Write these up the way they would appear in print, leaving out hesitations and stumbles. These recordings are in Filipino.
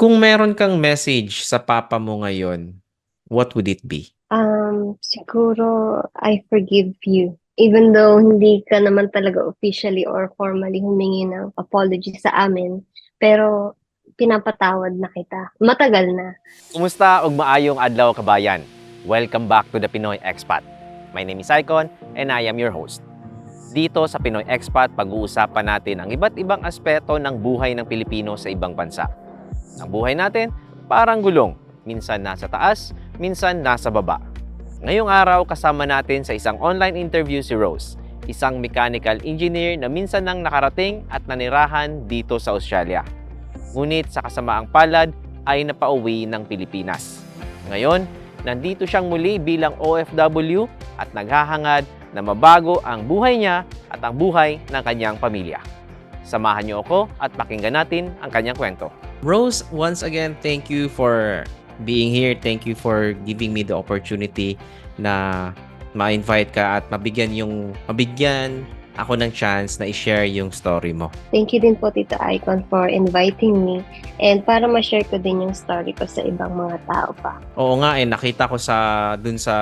Kung meron kang message sa papa mo ngayon, what would it be? Siguro I forgive you. Even though hindi ka naman talaga officially or formally humingi ng apology sa amin, pero pinapatawad na kita. Matagal na. Kumusta ug maayong adlaw kabayan? Welcome back to the Pinoy Expat. My name is Icon and I am your host. Dito sa Pinoy Expat, pag-uusapan natin ang iba't ibang aspeto ng buhay ng Pilipino sa ibang bansa. Ang buhay natin parang gulong, minsan nasa taas, minsan nasa baba. Ngayong araw kasama natin sa isang online interview si Rose, isang mechanical engineer na minsan nang nakarating at nanirahan dito sa Australia. Ngunit sa kasamaang palad ay napauwi ng Pilipinas. Ngayon, nandito siyang muli bilang OFW at naghahangad na mabago ang buhay niya at ang buhay ng kanyang pamilya. Samahan niyo ako at pakinggan natin ang kanyang kwento. Rose, once again, thank you for being here. Thank you for giving me the opportunity na ma-invite ka at mabigyan ako ng chance na i-share yung story mo. Thank you din po, Tito Icon, for inviting me and para ma-share ko din yung story ko sa ibang mga tao pa. Oo nga, nakita ko dun sa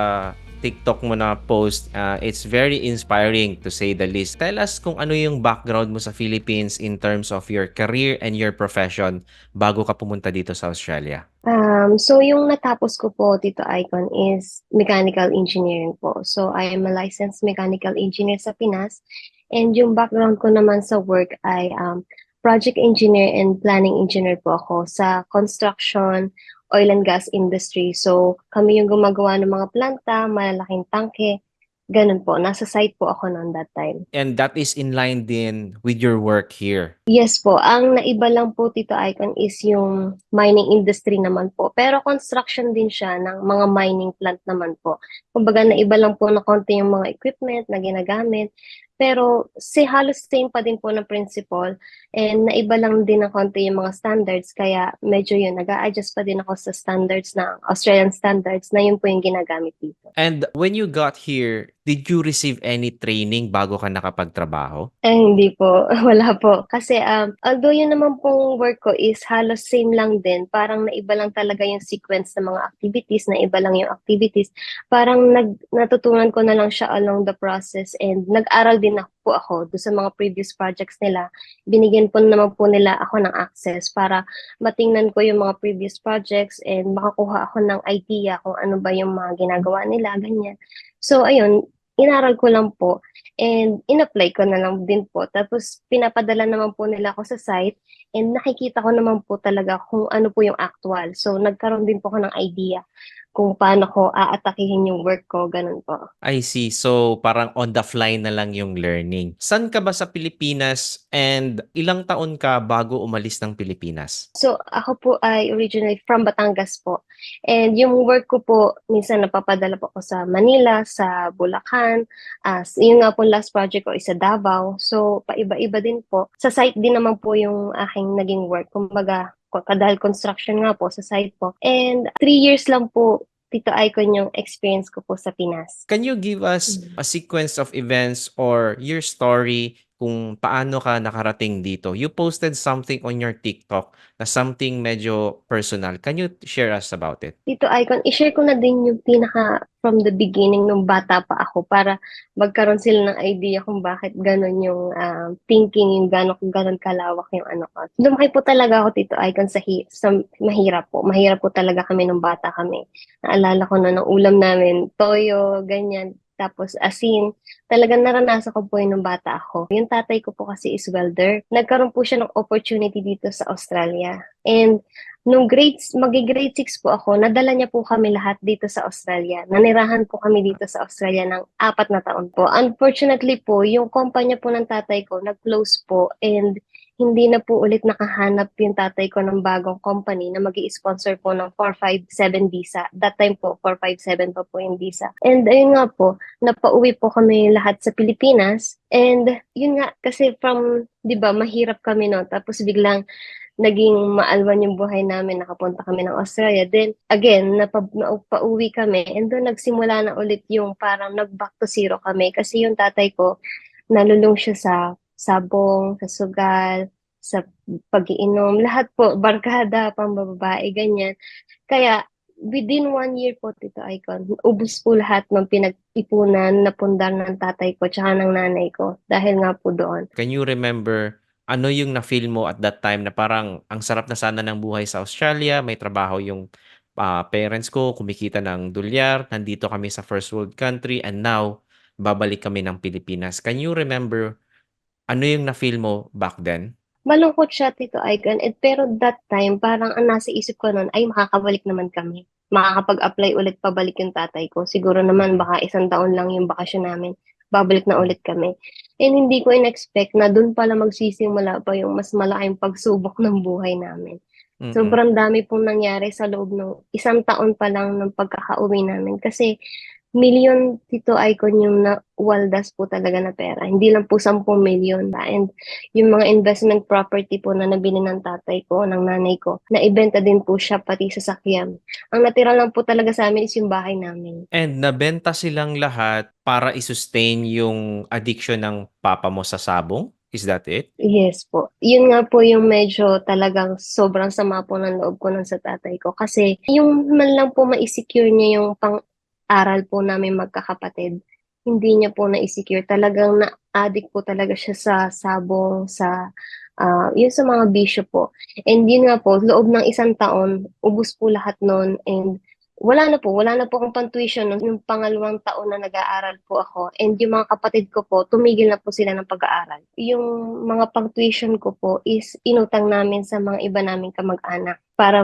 TikTok mo na post, it's very inspiring to say the least. Tell us kung ano yung background mo sa Philippines in terms of your career and your profession bago ka pumunta dito sa Australia. So yung natapos ko po, Tito Icon, is mechanical engineering po. So I am a licensed mechanical engineer sa Pinas. And yung background ko naman sa work ay project engineer and planning engineer po ako sa construction, oil and gas industry. So kami yung gumagawa ng mga planta, malalaking tangke, ganun po. Nasa site po ako noon that time. And that is in line din with your work here. Yes po, ang naiba lang po, Tito Icon, is yung mining industry naman po. Pero construction din siya ng mga mining plant naman po. Kumbaga naiba lang po na konti yung mga equipment na ginagamit. Pero halos same pa din po ng principle and naiba lang din ng konti yung mga standards. Kaya medyo yun, nag-a-adjust pa din ako sa standards na Australian standards na yun po yung ginagamit dito. And when you got here, did you receive any training bago ka nakapagtrabaho? Hindi po. Wala po. Kasi although yun naman pong work ko is halos same lang din, parang naiba lang talaga yung sequence ng mga activities, naiba lang yung activities. Parang natutunan ko na lang siya along the process and nag-aral din po ako do sa mga previous projects nila. Binigyan po naman po nila ako ng access para matingnan ko yung mga previous projects and makakuha ako ng idea kung ano ba yung mga ginagawa nila, ganyan. So ayun, inaral ko lang po. And in-apply ko na lang din po. Tapos pinapadala naman po nila ako sa site and nakikita ko naman po talaga kung ano po yung actual. So nagkaroon din po ako ng idea kung paano ko aatakihin yung work ko, ganun po. I see. So, parang on the fly na lang yung learning. San ka ba sa Pilipinas and ilang taon ka bago umalis ng Pilipinas? So ako po ay originally from Batangas po. And yung work ko po, minsan napapadala po ako sa Manila, sa Bulacan. Yun nga po last project ko is sa Davao. So paiba-iba din po. Sa site din naman po yung aking naging work. Kumbaga, dahil construction nga po sa site po. And 3 years lang po, Tito Icon, yung experience ko po sa Pinas. Can you give us a sequence of events or your story kung paano ka nakarating dito? You posted something on your TikTok na something medyo personal. Can you share us about it? Tito Icon, i-share ko na din yung pinaka from the beginning nung bata pa ako para magkaroon sila ng idea kung bakit ganun yung thinking, yung ganon kalawak yung ano ko. Lumaki po talaga ako, Tito Icon, sa mahirap po. Mahirap po talaga kami nung bata kami. Naalala ko na ng ulam namin, toyo, ganyan. Tapos asin, talagang naranasan ko po yun nung bata ako. Yung tatay ko po kasi is welder. Nagkaroon po siya ng opportunity dito sa Australia. And nung magi-grade 6 po ako, nadala niya po kami lahat dito sa Australia. Nanirahan po kami dito sa Australia ng 4 na taon po. Unfortunately po, yung kumpanya po ng tatay ko, nag-close po and hindi na po ulit nakahanap yung tatay ko ng bagong company na mag-i-sponsor po ng 457 visa. That time po, 457 pa po yung visa. And ayun nga po, napauwi po kami lahat sa Pilipinas. And yun nga, kasi di ba, mahirap kami no. Tapos biglang naging maalwan yung buhay namin, nakapunta kami ng Australia. Then, again, pauwi kami. And doon nagsimula na ulit yung parang nag-back to zero kami. Kasi yung tatay ko, nalulung siya sa sabong, sa sugal, sa pag-iinom, lahat po, barkada, pambababae, ganyan. Kaya, within 1 year po, Tito Icon, ubus po lahat ng pinag-ipunan na pundar ng tatay ko tsaka ng nanay ko dahil nga po doon. Can you remember ano yung na-feel mo at that time na parang ang sarap na sana ng buhay sa Australia, may trabaho yung parents ko, kumikita ng dolyar, nandito kami sa first world country, and now babalik kami ng Pilipinas. Can you remember ano yung na-feel mo back then? Malungkot siya, Tito Icon, pero that time, parang ang nasa isip ko noon, ay makakabalik naman kami. Makakapag-apply ulit pabalik yung tatay ko. Siguro naman baka 1 taon lang yung bakasyon namin. Babalik na ulit kami. And hindi ko in-expect na doon pala magsisimula pa yung mas malaking pagsubok ng buhay namin. Mm. Sobrang dami pong nangyari sa loob ng 1 taon pa lang ng pagkakauwi namin. Kasi milyon, Tito Icon, yung nawaldas po talaga na pera. Hindi lang po 10 milyon. And yung mga investment property po na nabili ng tatay ko, ng nanay ko, naibenta din po siya pati sa sakyan. Ang natira lang po talaga sa amin is yung bahay namin. And nabenta silang lahat para i-sustain yung addiction ng papa mo sa sabong? Is that it? Yes po. Yun nga po yung medyo talagang sobrang sama po ng loob ko nun sa tatay ko. Kasi yung man lang po ma-secure niya yung pang-aral po namin magkakapatid, hindi niya po na-secure. Talagang na-addict po talaga siya sa sabong, sa yun sa mga bisyo po. And yun nga po, loob ng 1 taon, ubus po lahat nun. And wala na po akong pang-tuition nun. Yung pangalawang taon na nag-aaral po ako. And yung mga kapatid ko po, tumigil na po sila ng pag-aaral. Yung mga pang-tuition ko po is inutang namin sa mga iba naming kamag-anak para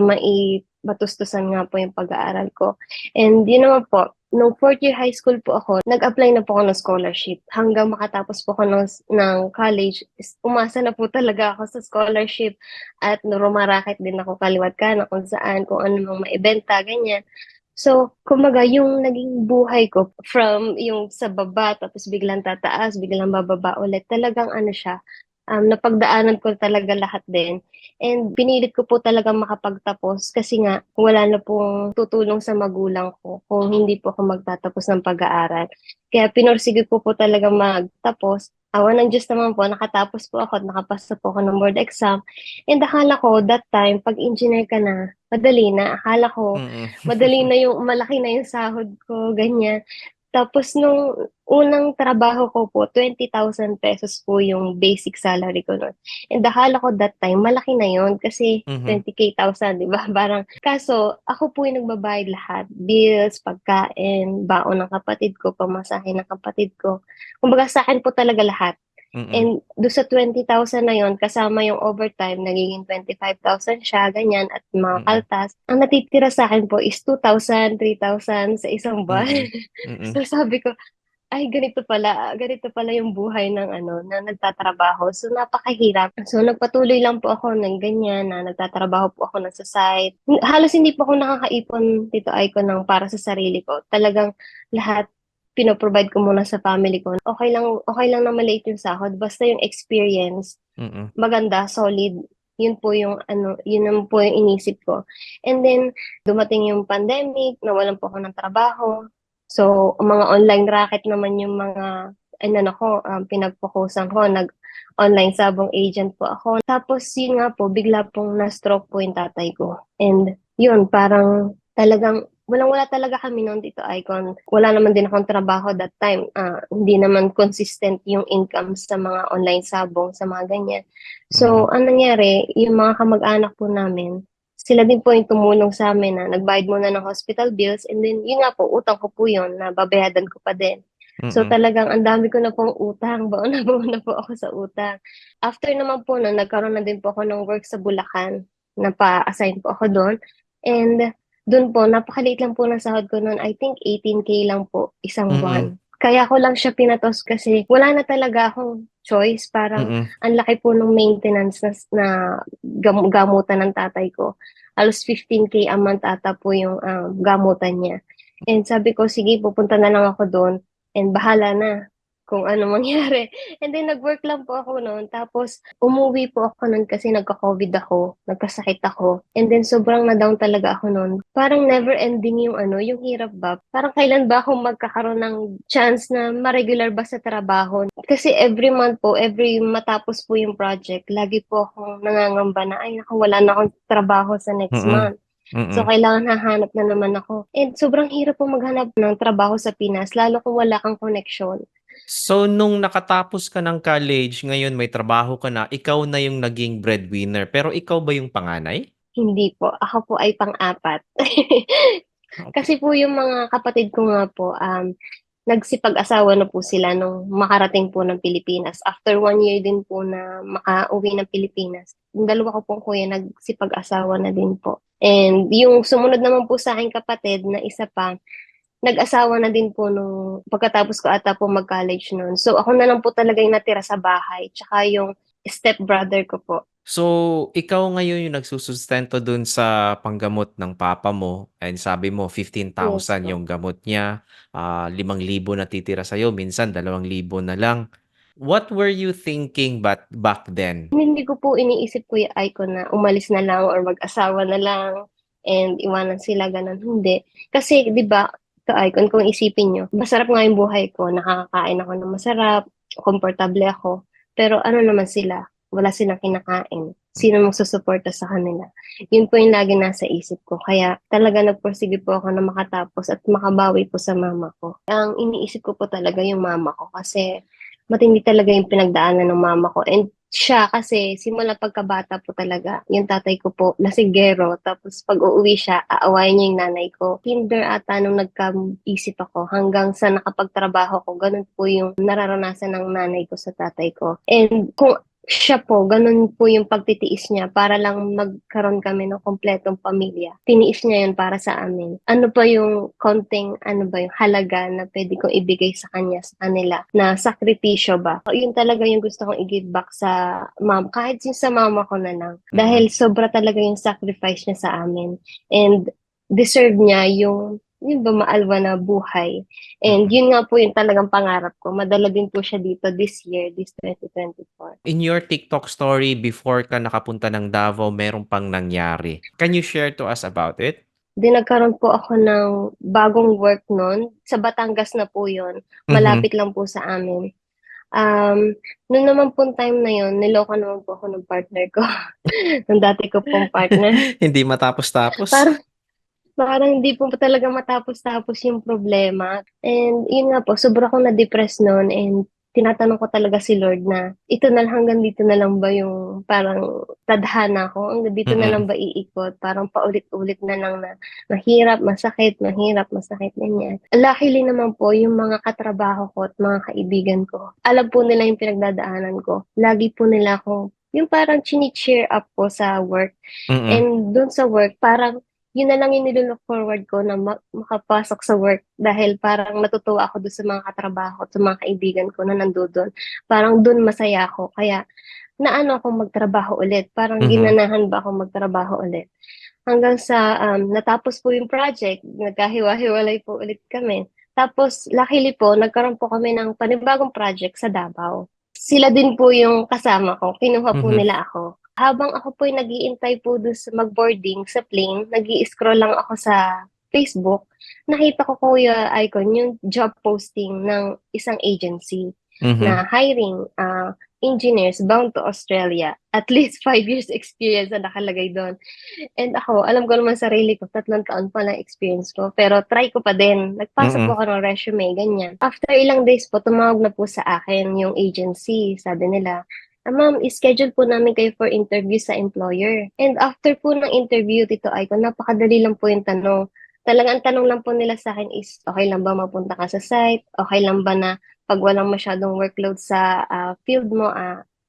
matustusan nga po yung pag-aaral ko. And yun naman po, nung 4th year high school po ako, nag-apply na po ako ng scholarship. Hanggang makatapos po ako ng college, umasa na po talaga ako sa scholarship at rumaraket din ako kaliwat kanan kung saan, kung ano mang maibenta, ganyan. So, kumbaga, yung naging buhay ko from yung sa baba, tapos biglang tataas, biglang bababa ulit, talagang ano siya, napagdaanan ko talaga lahat din. And pinilit ko po talaga makapagtapos kasi nga wala na pong tutulong sa magulang ko kung hindi po ako magtatapos ng pag-aaral. Kaya pinursige ko po talaga magtapos. Awa ng Diyos naman po, nakatapos po ako at nakapasa po ako ng board exam. And akala ko that time, pag engineer ka na, madali na. Akala ko, Mm. madali na yung, malaki na yung sahod ko, ganyan. Tapos nung unang trabaho ko po, 20,000 pesos po yung basic salary ko noon. And akala ko that time, malaki na yon kasi Mhm. 20K thousand, di ba? Parang, kaso, ako po yung nagbabayad lahat. Bills, pagkain, baon ng kapatid ko, pamasahe ng kapatid ko. Kumbaga sa akin po talaga lahat. Mm. And doon sa 20,000 na yon, kasama yung overtime, nagiging 25,000 siya, ganyan, at mga Mm. kaltas. Ang natitira sa akin po is 2,000, 3,000 sa isang buwan. Mm. Mm. So sabi ko, ay ganito pala yung buhay ng ano, na nagtatrabaho. So napakahirap. So nagpatuloy lang po ako ng ganyan, na nagtatrabaho po ako sa site. Halos hindi po ako nakakaipon, Tito Aiko, ng para sa sarili ko. Talagang lahat pinoprovide ko muna sa family ko. Okay lang na maliit yung sahod, basta yung experience Mm. maganda, solid. Yun po yung ano, yun naman po yung inisip ko. And then dumating yung pandemic, nawalan po ako ng trabaho. So, mga online racket naman yung mga pinagpokusan ko, nag-online sabong agent po ako. Tapos yun nga po, bigla pong na-stroke po yung tatay ko. And yun, parang talagang walang-wala talaga kami noon, Tito Icon. Wala naman din akong trabaho that time. Hindi naman consistent yung income sa mga online sabong, sa mga ganyan. So, ang nangyari, yung mga kamag-anak po namin, sila din po yung tumulong sa amin na nagbayad muna ng hospital bills, and then yun nga po, utang ko po yun na babayadan ko pa din. So Mm. talagang ang dami ko na pong utang, baon na po ako sa utang. After naman po na nagkaroon na din po ako ng work sa Bulacan, napa-assign po ako doon. And doon po, napakaliit lang po ng sahod ko noon. I think 18K lang po isang buwan. Kaya ko lang siya pinatos kasi wala na talaga akong choice. Parang Mm. ang laki po ng maintenance na gamutan ng tatay ko. Halos 15K a month ata po yung gamutan niya. And sabi ko, sige, pupunta na lang ako doon and bahala na kung ano mangyari. And then nag-work lang po ako noon. Tapos umuwi po ako noon kasi nagka-COVID ako, nagkasakit ako. And then sobrang na-down talaga ako noon. Parang never ending yung yung hirap ba? Parang kailan ba ako magkakaroon ng chance na ma-regular ba sa trabaho? Kasi every month po, every matapos po yung project, lagi po akong nangangamba na, ay naku, wala na akong trabaho sa next Mm. month. So, Mm. kailangan hahanap na naman ako. And sobrang hirap po maghanap ng trabaho sa Pinas, lalo kung wala kang connection. So, nung nakatapos ka ng college, ngayon may trabaho ka na, ikaw na yung naging breadwinner. Pero ikaw ba yung panganay? Hindi po. Ako po ay pang-apat. Okay. Kasi po yung mga kapatid ko nga po, nagsipag-asawa na po sila nung makarating po ng Pilipinas. After 1 year din po na makauwi ng Pilipinas, yung dalawa ko pong kuya nagsipag-asawa na din po. And yung sumunod naman po sa aking kapatid na isa pa, nag-asawa na din po nung pagkatapos ko ata po mag-college noon. So ako na lang po talaga yung natira sa bahay. Tsaka yung step-brother ko po. So, ikaw ngayon yung nagsusustento dun sa panggamot ng papa mo and sabi mo Yes 15,000 po. yung gamot niya, 5,000 natitira sa'yo, minsan 2,000 na lang. What were you thinking back then? Hindi ko po iniisip Kuya Icon na umalis na lang or mag-asawa na lang and iwanan sila, ganun. Hindi. Kasi, di ba, Kuya Icon, kung isipin nyo, masarap nga yung buhay ko, nakakakain ako ng masarap, komportable ako, pero ano naman sila, wala silang kinakain. Sino magsusuporta sa kanila? Yun po yung lagi nasa isip ko. Kaya talaga nagpursige po ako na makatapos at makabawi po sa mama ko. Ang iniisip ko po talaga yung mama ko kasi matindi talaga yung pinagdaanan ng mama ko. And siya kasi simula pagkabata po talaga, yung tatay ko po lasinggero, tapos pag uuwi siya, aawayin niya yung nanay ko. Kinder ata nung nagka-isip ako hanggang sa nakapagtrabaho ko, ganun po yung nararanasan ng nanay ko sa tatay ko. And kung siya po, ganun po yung pagtitiis niya para lang magkaroon kami ng kompletong pamilya. Tiniis niya yun para sa amin. Ano pa yung konting, ano ba yung halaga na pwede kong ibigay sa kanya, sa kanila, na sakripisyo ba? So, yun talaga yung gusto kong i-give back sa mom, kahit yung sa mama ko na lang. Mm. Dahil sobra talaga yung sacrifice niya sa amin. And deserve niya yung ba maalwa na buhay. And Mm. yun nga po yung talagang pangarap ko. Madala din po siya dito this year, this 2024. In your TikTok story before ka nakapunta ng Davao, meron pang nangyari. Can you share to us about it? Di nagkaroon po ako ng bagong work noon. Sa Batangas na po yun. Mhm. Malapit lang po sa amin. Noon naman po time na yun, niloko naman po ako ng partner ko. Ng dati ko pong partner. Hindi matapos-tapos? Parang, parang hindi po talaga matapos-tapos yung problema. And yun nga po, sobra akong na-depress noon and tinatanong ko talaga si Lord na ito na lang, hanggang dito na lang ba yung parang tadhana ko? Hanggang dito na lang Mm. ba iikot? Parang paulit-ulit na lang na mahirap, masakit, ganyan. Luckily naman po, yung mga katrabaho ko at mga kaibigan ko, alam po nila yung pinagdadaanan ko. Lagi po nila akong yung parang chini-cheer up po sa work. Mm. And doon sa work, parang yun na lang yung nilook forward ko na makapasok sa work dahil parang natutuwa ako doon sa mga katrabaho at sa mga kaibigan ko na nandoon. Parang doon masaya ako. Kaya naano akong magtrabaho ulit. Parang Mhm. ginanahan ba akong magtrabaho ulit. Hanggang sa natapos po yung project, nagkahiwa-hiwalay po ulit kami. Tapos luckily po, nagkaroon po kami ng panibagong project sa Davao. Sila din po yung kasama ko. Kinuha po Mhm. nila ako. Habang ako po ay nag-iintay po doon sa mag-boarding sa plane, nag-i-scroll lang ako sa Facebook, nakita ko Kuya Icon yung job posting ng isang agency Mhm. na hiring engineers bound to Australia. At least 5 years experience na nakalagay doon. And ako, alam ko naman sarili ko, 3 taon pa lang experience ko. Pero try ko pa din. Nagpasa po Mm. ako ng resume, ganyan. After ilang days po, tumawag na po sa akin yung agency. Sabi nila, ma'am, schedule po namin kayo for interview sa employer. And after po ng interview, Tito Aiko, napakadali lang po yung tanong. Talagang ang tanong lang po nila sa akin is, okay lang ba mapunta ka sa site? Okay lang ba na pag walang masyadong workload sa field mo,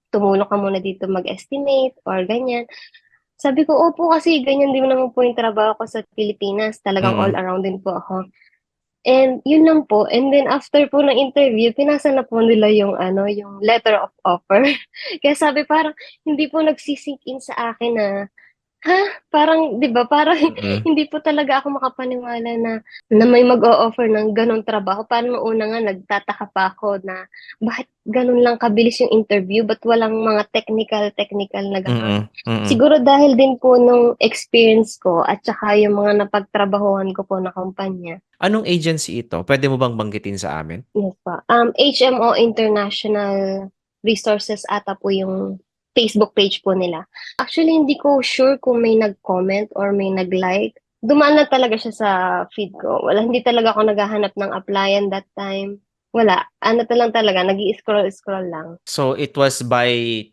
tumulong ka muna dito mag-estimate or ganyan. Sabi ko, opo, kasi ganyan din naman po yung trabaho ko sa Pilipinas. Talagang all Mm. around din po ako. And yun lang po. And then after po ng interview, pinasa na po nila yung letter of offer. Kaya sabi parang hindi po nagsisink in sa akin na Parang 'di ba, parang Mm. hindi po talaga ako makapaniwala na may mag-o-offer ng gano'ng trabaho. Parang nung una nga nagtataka pa ako na bakit gano'n lang kabilis yung interview, ba't walang mga technical na gano'n. Mm. Mm. Siguro dahil din po nung experience ko at saka yung mga napagtrabahuhan ko po na kumpanya. Anong agency ito? Pwede mo bang banggitin sa amin? Yes po. HMO International Resources ata po yung Facebook page po nila. Actually, hindi ko sure kung may nag-comment or may nag-like. Dumaan lang talaga siya sa feed ko. Hindi talaga ako naghahanap ng applyan that time. Wala. Ano to lang talaga, nag-i-scroll-scroll lang. So it was by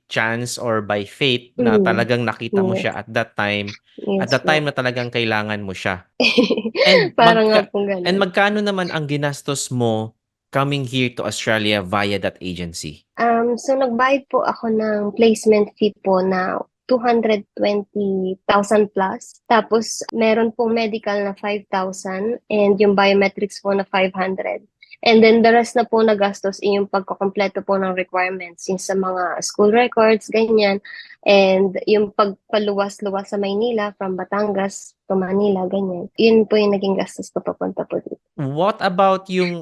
chance or by fate na Mm, talagang nakita mo yes. siya at Yes the time po. na talagang kailangan mo siya. And Parang nga pong ganun. magkano naman ang ginastos mo coming here to Australia via that agency? So nagbayad po ako ng placement fee po na 220,000 plus. Tapos meron pong medical na 5,000 and yung biometrics po na 500. And then the rest na po na gastos yung pagkukumpleto po ng requirements, yung sa mga school records, ganyan. And yung pagpaluwas-luwas sa Maynila from Batangas to Manila, ganyan. Yun po yung naging gastos ko papunta po dito. What about yung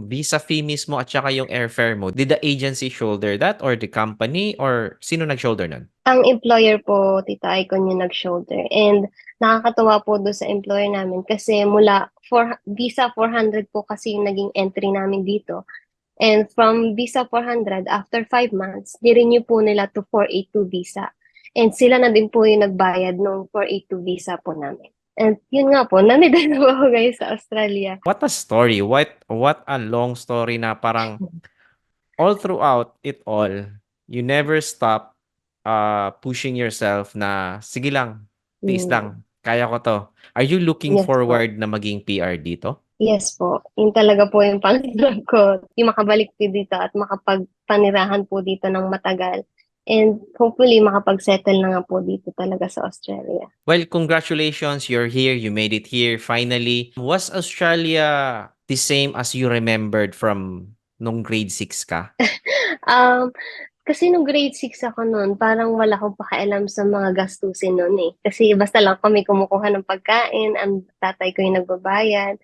visa fee mismo at saka yung airfare mo? Did the agency shoulder that or the company or sino nag-shoulder nun? Ang employer po, Tita Icon, yung nag-shoulder. And nakakatuwa po doon sa employer namin kasi mula visa 400 po kasi yung naging entry namin dito. And from visa 400, after 5 months, ni-renew po nila to 482 visa. And sila na din po yung nagbayad ng 482 visa po namin. And yun nga po, nandito na po ako guys sa Australia. What a story. What a long story na parang all throughout it all, you never stop pushing yourself na sige lang, tiis Mm, lang, kaya ko to. Are you looking yes po. forward na maging PR dito? Yes po. Yun talaga po yung pangarap ko. Yung makabalik po dito at makapagpanirahan po dito ng matagal. And hopefully makapag-settle na nga po dito talaga sa Australia. Well, congratulations, you're here, you made it here finally. Was Australia the same as you remembered from nung grade 6 ka? Um, Kasi nung grade 6 ako noon, parang wala akong pakialam sa mga gastusin noon eh. Kasi basta lang kami kumukuha ng pagkain, ang tatay ko yung nagbabayad.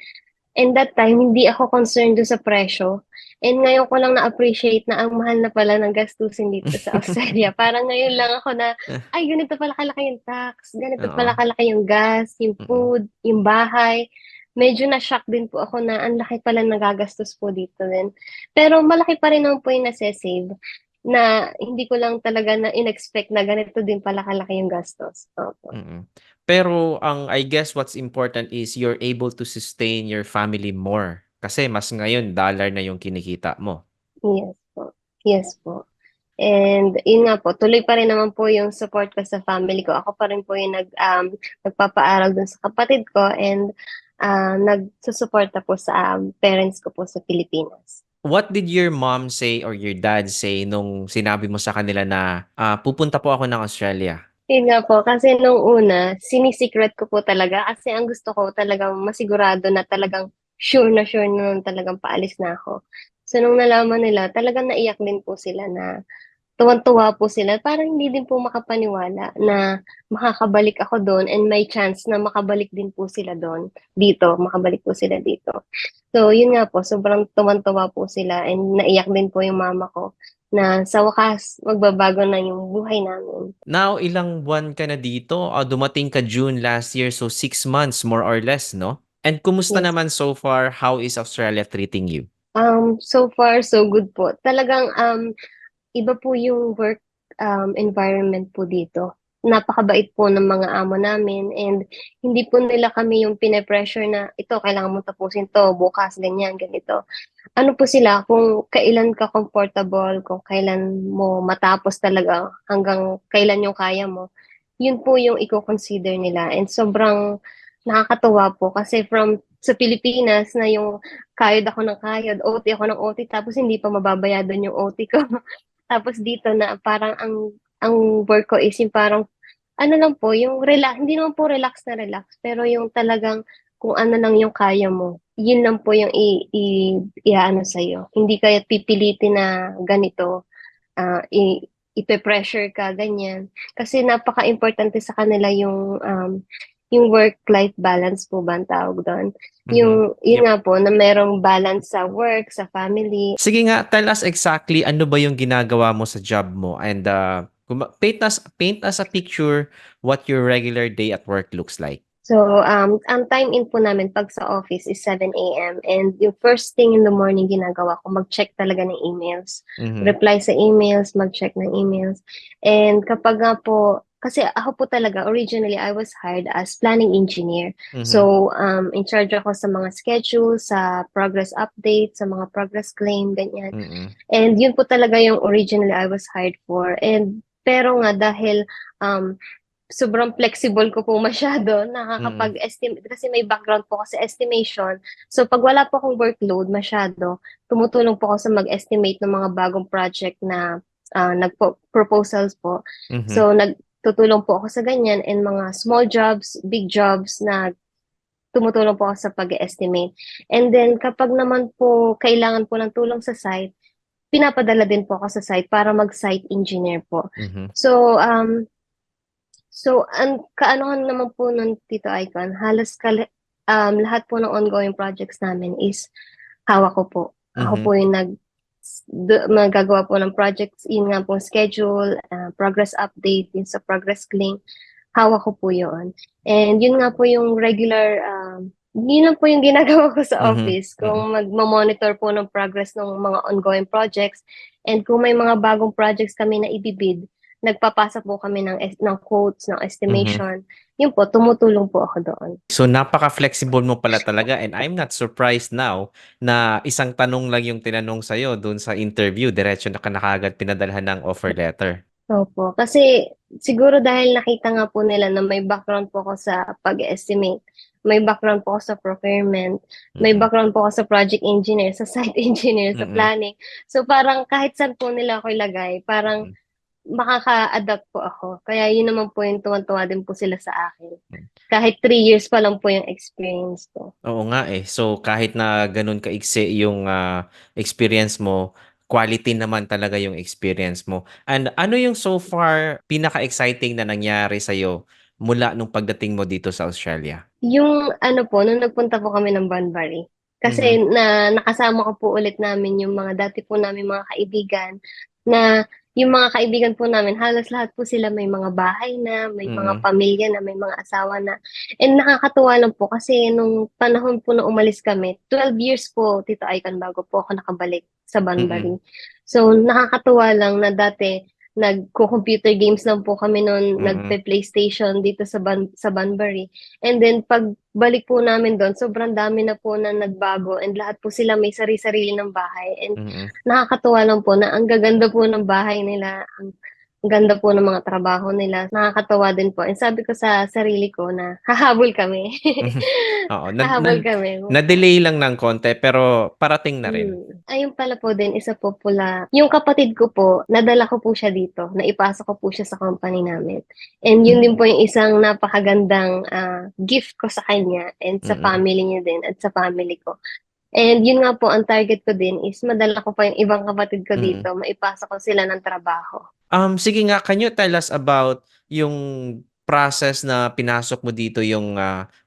And that time, hindi ako concerned doon sa presyo. And ngayon ko lang na-appreciate na ang mahal na pala ng gastusin dito sa Australia. Parang ngayon lang ako na, ay, ganito pala kalaki yung tax, ganito Oo. pala kalaki yung gas, yung Mm-mm. food, yung bahay. Medyo na-shock din po ako na ang laki pala nagagastos po dito din. Pero malaki pa rin naman po yung nase-save na hindi ko lang talaga na in-expect na ganito din pala kalaki yung gastos. Opo. Mm. Pero I guess what's important is you're able to sustain your family more. Kasi mas ngayon dollar na yung kinikita mo. Yes po. Yes po. And yun nga po, tuloy pa rin naman po yung support ko sa family ko. Ako pa rin po yung nagpapaaral dun sa kapatid ko and nagsusuporta po sa parents ko po sa Pilipinas. What did your mom say or your dad say nung sinabi mo sa kanila na pupunta po ako ng Australia? Yun nga po, kasi nung una, sinisecret ko po talaga kasi ang gusto ko talagang masigurado na talagang sure na nun talagang paalis na ako. So nung nalaman nila, talagang naiyak din po sila na tuwang-tuwa po sila. Parang hindi din po makapaniwala na makakabalik ako doon and may chance na makabalik din po sila doon, dito, makabalik po sila dito. So, yun nga po, sobrang tuwang-tuwa po sila and naiyak din po yung mama ko na sa wakas, magbabago na yung buhay namin. Now, ilang buwan ka na dito? Dumating ka June last year, so 6 months more or less, no? And kumusta Yes. naman so far? How is Australia treating you? So far, so good po. Talagang iba po yung work environment po dito. Napakabait po ng mga amo namin and hindi po nila kami yung pine-pressure na ito, kailangan mo tapusin to, bukas, ganyan, ganito. Ano po sila, kung kailan ka comfortable, kung kailan mo matapos talaga, hanggang kailan yung kaya mo, yun po yung i-consider nila. And sobrang nakakatuwa po kasi from sa Pilipinas na yung kayod ako ng kayod, OT ako ng OT, tapos hindi pa mababayadan yung OT ko. Tapos dito na parang ang work ko is yung parang ano lang po, yung relax, hindi naman po relax, pero yung talagang kung ano lang yung kaya mo, yun lang po yung i-ano sa'yo. Hindi kaya pipilitin na ganito, ipe-pressure ka, ganyan. Kasi napaka-importante sa kanila yung work-life balance po ba ang tawag doon? Mhm. Yun Yep. nga po, na merong balance sa work, sa family. Sige nga, tell us exactly ano ba yung ginagawa mo sa job mo and paint us a picture what your regular day at work looks like. So, ang time in po namin pag sa office is 7 a.m. And yung first thing in the morning ginagawa ko, mag-check talaga ng emails. Mhm. Reply sa emails, mag-check ng emails. And kapag nga po, kasi ako po talaga, originally, I was hired as planning engineer. Mhm. So, in charge ako sa mga schedule, sa progress update, sa mga progress claim, ganyan. Mhm. And yun po talaga yung originally I was hired for. And pero nga dahil sobrang flexible ko po masyado, Mhm. nakakapag-estimate kasi may background po ako sa estimation. So pag wala po akong workload masyado, tumutulong po ako sa mag-estimate ng mga bagong project na proposals po. Mhm. So nagtutulong po ako sa ganyan and mga small jobs, big jobs na tumutulong po ako sa pag-estimate. And then kapag naman po kailangan po ng tulong sa site, pinapadala din po ako sa site para mag-site engineer po. Mhm. So, ang kaanohan naman po nun, Tito Icon, lahat po ng ongoing projects namin is hawak ko po. Ako po Mhm. yung magagawa po ng projects, yun nga po schedule, progress update, yun sa progress claim, hawak ko po yun. And yun nga po yung yun lang po yung ginagawa ko sa Mhm. office. Mhm. Kung mag-monitor po ng progress ng mga ongoing projects, and kung may mga bagong projects kami na ibibid, nagpapasa po kami ng quotes, ng Mhm. estimation. Yun po, tumutulong po ako doon. So napaka-flexible mo pala talaga and I'm not surprised now na isang tanong lang yung tinanong sa'yo dun sa interview, diretso na ka na kaagad pinadalhan ng offer letter. Opo. Kasi siguro dahil nakita nga po nila na may background po ako sa pag-estimate, may background po ako sa procurement, may Mhm. background po ako sa project engineer, sa site engineer, sa Mhm. planning. So parang kahit saan po nila ako ilagay, parang Mhm. makaka-adapt po ako. Kaya yun naman po yung tuwan-tuwa din po sila sa akin. Mhm. Kahit 3 years pa lang po yung experience ko. Oo nga eh. So kahit na ganun kaigsi yung experience mo, quality naman talaga yung experience mo. And ano yung so far pinaka-exciting na nangyari sa'yo mula nung pagdating mo dito sa Australia? Yung ano po, nung nagpunta po kami ng Banbury, kasi Mhm. nakasama ko po ulit namin yung mga dati po namin mga kaibigan, na yung mga kaibigan po namin, halos lahat po sila may mga bahay na, may mga Mhm. pamilya na, may mga asawa na. And nakakatuwa lang po kasi nung panahon po na umalis kami, 12 years po, Tito Icon, bago po ako nakabalik sa Mhm. Banbury. So nakakatuwa lang na dati nagko-computer games lang po kami noon, Mhm. nagpe-PlayStation dito sa Banbury. And then pagbalik po namin doon, sobrang dami na po na nagbago and lahat po sila may sari-sarili ng bahay. And Mhm. nakakatuwa lang po na ang gaganda po ng bahay nila, ang ganda po ng mga trabaho nila. Nakakatuwa din po. And sabi ko sa sarili ko na hahabol kami. Mhm. Oo, Hahabol kami. na-delay lang ng konti pero parating na rin. Ayun pala po din, isa po pula. Yung kapatid ko po, nadala ko po siya dito. Naipasok ko po siya sa company namin. And yun din po yung isang napakagandang gift ko sa kanya and sa Mm. family niya din at sa family ko. And yun nga po, ang target ko din is madala ko pa yung ibang kapatid ko Mm. dito, maipasok ko sila ng trabaho. Sige nga, can you tell us about yung process na pinasok mo dito yung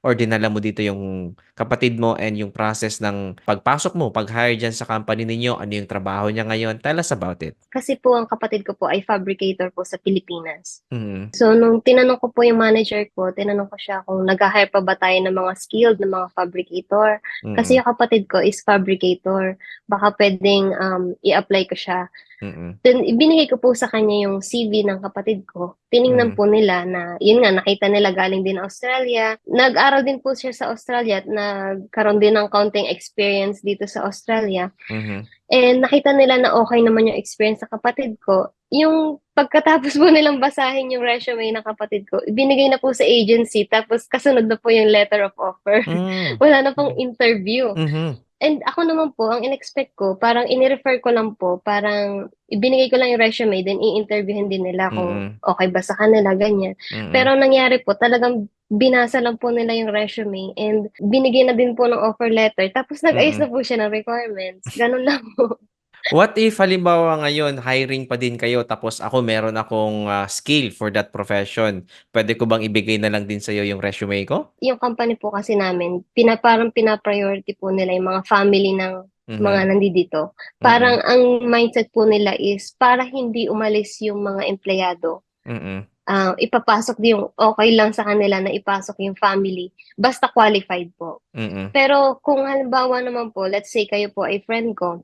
or dinala mo dito yung kapatid mo and yung process ng pagpasok mo, pag-hire dyan sa company ninyo, ano yung trabaho niya ngayon? Tell us about it. Kasi po ang kapatid ko po ay fabricator po sa Pilipinas. Mhm. So, nung tinanong ko po yung manager ko, tinanong ko siya kung nag-hire pa ba tayo ng mga skilled na mga fabricator. Kasi Mm. yung kapatid ko is fabricator. Baka pwedeng i-apply ko siya. Mm. Then, ibinigay ko po sa kanya yung CV ng kapatid ko. Tiningnan Mhm. po nila na, yun nga, nakita nila galing din Australia. Nag-aral din po siya sa Australia at nagkaroon din ng counting experience dito sa Australia. Mhm. And nakita nila na okay naman yung experience sa kapatid ko. Yung pagkatapos po nilang basahin yung resume ng kapatid ko, ibinigay na po sa agency, tapos kasunod na po yung letter of offer. Mm. Wala na pong interview. Mhm. And ako naman po, ang in-expect ko, parang in-refer ko lang po, parang ibinigay ko lang yung resume, then i-interviewin din nila kung Mm. okay ba sa kanila, ganyan. Mm. Pero ang nangyari po, talagang binasa lang po nila yung resume and binigay na din po ng offer letter, tapos nag-ayos Mm. na po siya ng requirements. Ganun lang po. What if halimbawa ngayon hiring pa din kayo tapos ako meron akong skill for that profession. Pwede ko bang ibigay na lang din sa'yo yung resume ko? Yung company po kasi namin, parang pina-priority po nila yung mga family ng mga Mhm. nandito. Mm. Parang ang mindset po nila is para hindi umalis yung mga empleyado, Mm. ipapasok din yung okay lang sa kanila na ipasok yung family, basta qualified po. Mm. Pero kung halimbawa naman po, let's say kayo po ay friend ko,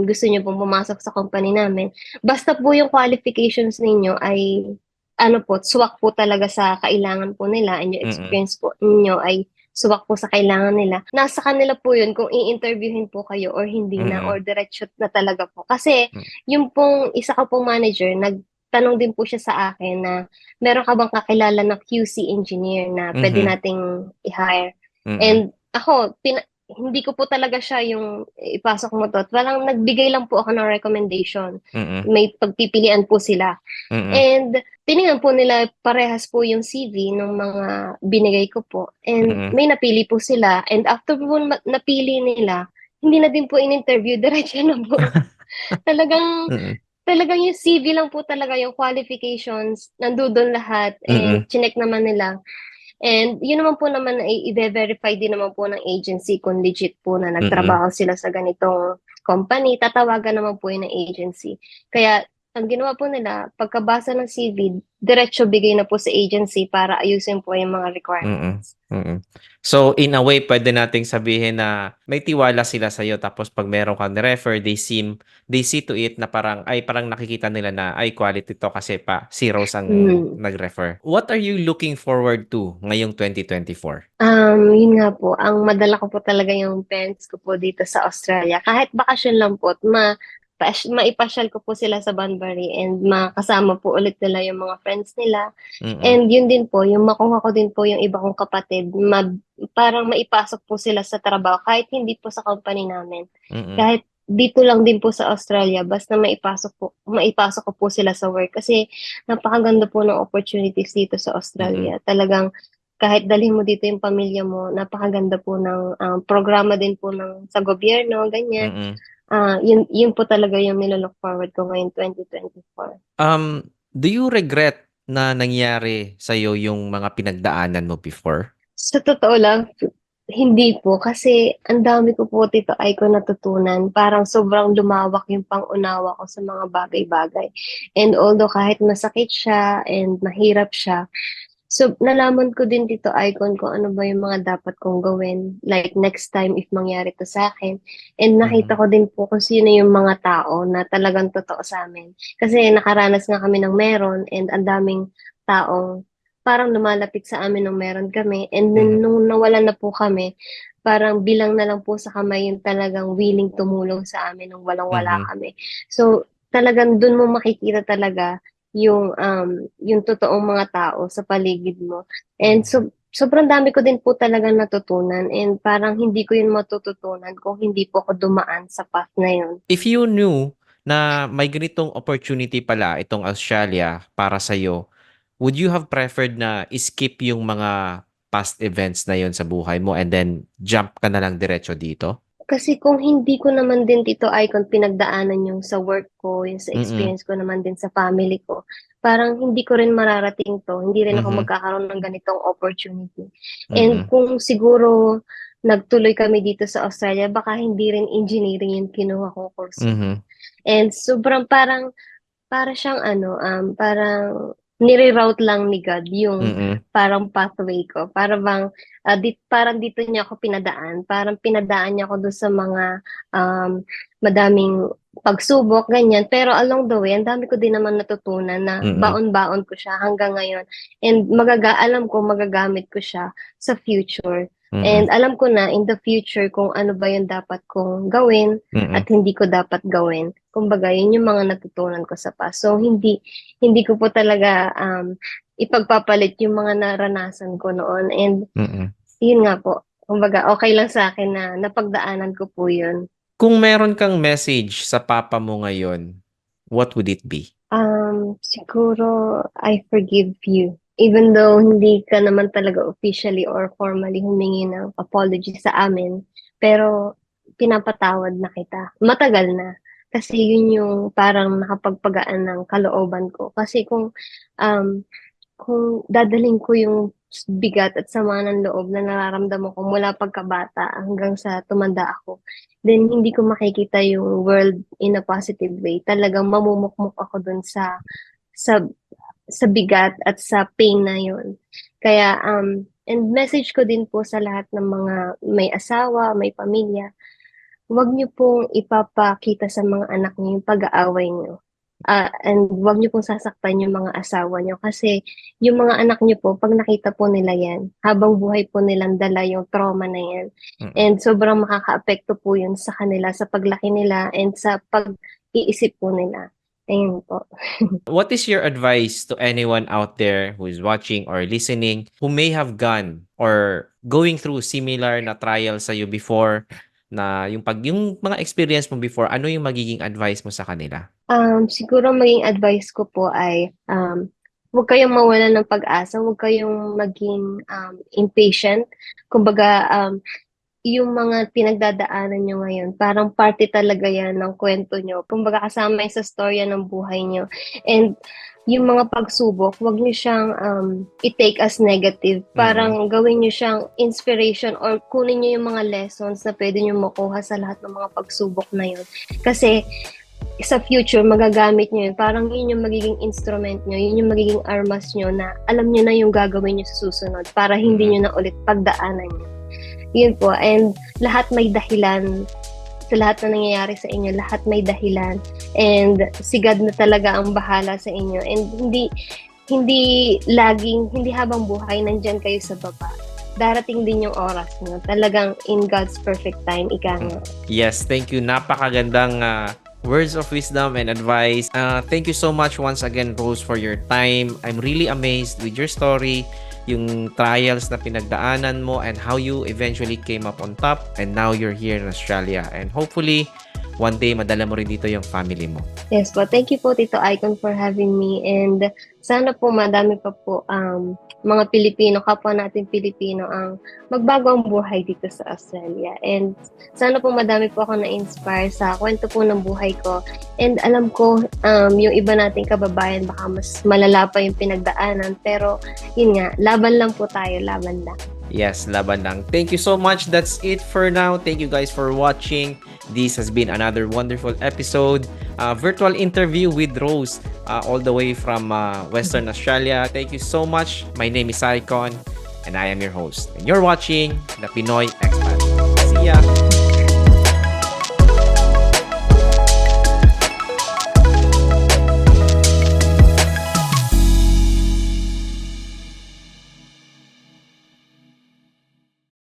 gusto niyo pong pumasok sa company namin, basta po yung qualifications ninyo ay ano po, swak po talaga sa kailangan po nila and yung Mm. experience po ninyo ay swak po sa kailangan nila. Nasa kanila po yun kung i-interviewin po kayo or hindi na Mm. or direct shot na talaga po. Kasi Mm. yung pong isa ko pong manager, nagtanong din po siya sa akin na meron ka bang kakilala na QC engineer na pwede Mhm. nating i-hire? Mm. And ako, hindi ko po talaga siya yung ipasok mo to. Parang nagbigay lang po ako ng recommendation. Mm. May pagpipilian po sila. Mm. And tiningnan po nila parehas po yung CV ng mga binigay ko po. And Mm. may napili po sila. And after po napili nila, hindi na din po in-interview, diretso na po. Talagang Mm. Talagang yung CV lang po talaga, yung qualifications, nandoon lahat and Mm. chinek naman nila. And yun naman po naman ay i-verify din naman po ng agency kung legit po na Mm. nagtrabaho sila sa ganitong company. Tatawagan naman po yun ng agency. Kaya ang ginawa po nila, pagkabasa ng CV, diretso bigay na po sa agency para ayusin po yung mga Mm. requirements. Mm. So in a way pwede nating sabihin na may tiwala sila sa iyo tapos pag meron kang refer they see to it na parang nakikita nila na ay quality to kasi si Rose ang Hmm. nag-refer. What are you looking forward to ngayong 2024? Yun nga po, ang madala ko po talaga yung parents ko po dito sa Australia. Kahit bakasyon lang po, at maipasyal ko po sila sa Banbury and makasama po ulit nila yung mga friends nila. Mm. And yun din po, yung makuha ko din po yung iba kong kapatid, parang maipasok po sila sa trabaho kahit hindi po sa company namin. Mm. Kahit dito lang din po sa Australia, basta maipasok ko po sila sa work kasi napakaganda po ng opportunities dito sa Mm. Australia. Talagang kahit dalhin mo dito yung pamilya mo, napakaganda po ng programa din po sa gobyerno, ganyan. Mm. Yun po talaga yung nilolook forward ko ngayon 2024. Do you regret na nangyari sa yung mga pinagdaanan mo before? Sa totoo lang, hindi po. Kasi ang dami ko po, Tito Aiko, natutunan. Parang sobrang lumawak yung pang-unawa ko sa mga bagay-bagay. And although kahit masakit siya and mahirap siya, so, nalaman ko din dito, Icon, kung ano ba yung mga dapat kong gawin. Like, next time if mangyari to sa akin. And nakita Mhm. ko din po kung sino yung mga tao na talagang totoo sa amin. Kasi nakaranas nga kami ng meron and ang daming taong parang lumalapit sa amin nung meron kami. And then, Mhm. nung nawalan na po kami, parang bilang na lang po sa kamay yung talagang willing tumulong sa amin nung walang-wala Mhm. kami. So, talagang dun mo makikita talaga yung totoong mga tao sa paligid mo. And Mhm. sobrang dami ko din po talagang natutunan and parang hindi ko yun matututunan kung hindi po ako dumaan sa path na yun. If you knew na may ganitong opportunity pala itong Australia para sa'yo, would you have preferred na skip yung mga past events na yon sa buhay mo and then jump ka na lang diretso dito? Kasi kung hindi ko naman din dito Icon pinagdaanan yung sa work ko, yung sa Mm. experience ko naman din sa family ko, parang hindi ko rin mararating to, hindi rin ako Mhm. magkakaroon ng ganitong opportunity. And Mm. kung siguro nagtuloy kami dito sa Australia, baka hindi rin engineering yung kinuha kong course. Mhm. And sobrang para siyang parang nire-route lang ni God yung Mm. parang pathway ko. Para bang, parang dito niya ako pinadaan. Parang pinadaan niya ako doon sa mga um, madaming pagsubok, ganyan. Pero along the way, ang dami ko din naman natutunan na Mm. baon-baon ko siya hanggang ngayon. And alam ko magagamit ko siya sa future. Mm. And alam ko na in the future kung ano ba yung dapat kong gawin Mm. at hindi ko dapat gawin. Kumbaga, yun yung mga natutunan ko sa past. So, hindi ko po talaga ipagpapalit yung mga naranasan ko noon. And Mm. yun nga po, kumbaga, okay lang sa akin na napagdaanan ko po yun. Kung meron kang message sa papa mo ngayon, what would it be? Siguro, I forgive you. Even though hindi ka naman talaga officially or formally humingi ng apology sa amin, pero pinapatawad na kita. Matagal na. Kasi yun yung parang nakapagpagaan ng kalooban ko. Kasi kung dadalhin ko yung bigat at sama ng loob na nararamdaman ko mula pagkabata hanggang sa tumanda ako, then hindi ko makikita yung world in a positive way. Talagang mamumukmuk ako dun sa sa bigat at sa pain na yun. Kaya, and message ko din po sa lahat ng mga may asawa, may pamilya, huwag niyo pong ipapakita sa mga anak niyo yung pag-aaway niyo. And huwag niyo pong sasaktan yung mga asawa niyo kasi yung mga anak niyo po, pag nakita po nila yan, habang buhay po nilang dala yung trauma na yan. Mm. And sobrang makakaapekto po yun sa kanila, sa paglaki nila, and sa pag-iisip po nila. Ayun po. What is your advice to anyone out there who is watching or listening who may have gone or going through similar na trials sa before, na yung mga experience mo before, ano yung magiging advice mo sa kanila? Siguro maging advice ko po ay huwag kayong mawalan ng pag-asa, huwag kayong maging impatient. Kumbaga, yung mga pinagdadaanan nyo ngayon, parang parte talaga yan ng kwento nyo. Kumbaga, kasama yung sa storya ng buhay nyo. And yung mga pagsubok, huwag nyo siyang i-take as negative. Parang gawin nyo siyang inspiration or kunin nyo yung mga lessons na pwede nyo makuha sa lahat ng mga pagsubok na yun. Kasi sa future, magagamit nyo yun. Parang yun yung magiging instrument nyo, yun yung magiging armas nyo na alam nyo na yung gagawin nyo sa susunod para hindi nyo na ulit pagdaanan nyo. Yun po. And lahat may dahilan. Sa lahat na nangyayari sa inyo, lahat may dahilan. And si God na talaga ang bahala sa inyo. And hindi habang buhay, nandyan kayo sa baba. Darating din yung oras nyo. Talagang in God's perfect time, ika nga. Yes, thank you. Napakagandang words of wisdom and advice. Thank you so much once again, Rose, for your time. I'm really amazed with your story, yung trials na pinagdaanan mo and how you eventually came up on top, and now you're here in Australia, and hopefully one day madala mo rin dito yung family mo. Yes po. Thank you po, Tito Icon, for having me. And sana po madami pa po mga Pilipino, kapwa natin Pilipino, ang magbago ang buhay dito sa Australia. And sana po madami po ako na-inspire sa kwento po ng buhay ko. And alam ko, yung iba nating kababayan, baka mas malala pa yung pinagdaanan. Pero yun nga, laban lang po tayo, laban lang. Yes, laban lang. Thank you so much. That's it for now. Thank you guys for watching. This has been another wonderful episode. Virtual interview with Rose all the way from Western Australia. Thank you so much. My name is Icon and I am your host. And you're watching The Pinoy Expat. See ya!